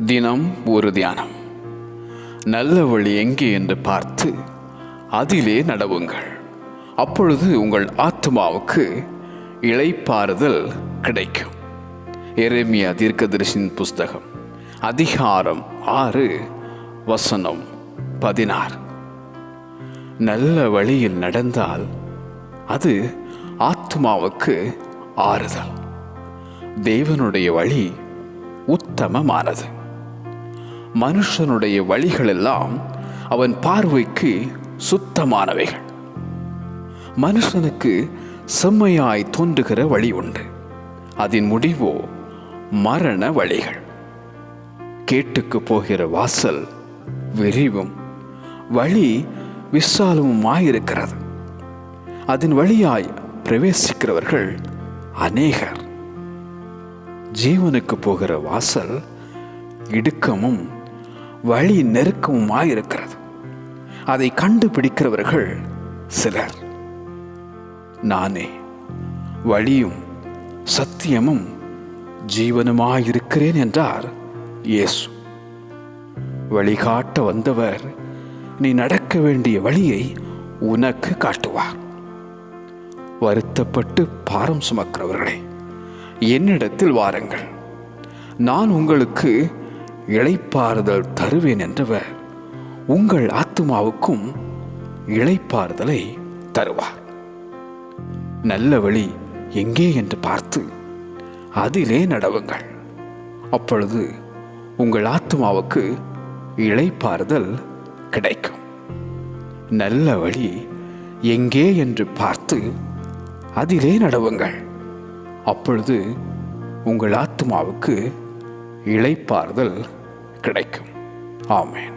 தினம் ஒரு தியானம். நல்ல வழி எங்கே என்று பார்த்து அதிலே நடவுங்கள். அப்பொழுது உங்கள் ஆத்மாவுக்கு இளைப்பாறுதல் கிடைக்கும். எரேமியா தீர்க்கதரிசியின் புஸ்தகம் அதிகாரம் 6 வசனம் 16. நல்ல வழியில் நடந்தால் அது ஆத்மாவுக்கு ஆறுதல். தேவனுடைய வழி உத்தமமானது. மனுஷனுடைய வழிகளெல்லாம் அவன் பார்வைக்கு சுத்தமானவைகள். மனுஷனுக்கு செம்மையாய் தோன்றுகிற வழி உண்டு, அதன் முடிவோ மரண வழிகள். கேட்டுக்கு போகிற வாசல் விரிவும் வழி விசாலமுமாயிருக்கிறது, அதன் வழியாய் பிரவேசிக்கிறவர்கள் அநேகர். ஜீவனுக்கு போகிற வாசல் இடுக்கமும் வழி நெருக்கமுமாயிருக்கிறது, அதை கண்டுபிடிக்கிறவர்கள் சிலர். நானே வழியும் சத்தியமும் ஜீவனுமாயிருக்கிறேன் என்றார் இயேசு. வழிகாட்ட வந்தவர் நீ நடக்க வேண்டிய வழியை உனக்கு காட்டுவார். வருத்தப்பட்டு பாரம் சுமக்கிறவர்களே, என்னிடத்தில் வாருங்கள், நான் உங்களுக்கு இளைப்பாறுதல் தருவேன் என்றவர் உங்கள் ஆத்துமாவுக்கும் இளைப்பாறுதலை தருவார். நல்ல வழி எங்கே என்று பார்த்து அதிலே நடவுங்கள். அப்பொழுது உங்கள் ஆத்துமாவுக்கு இளைப்பாறுதல் கிடைக்கும். நல்ல வழி எங்கே என்று பார்த்து அதிலே நடவுங்கள். அப்பொழுது உங்கள் ஆத்துமாவுக்கு இளைப்பாறுதல் கிடைக்கும். ஆமென்.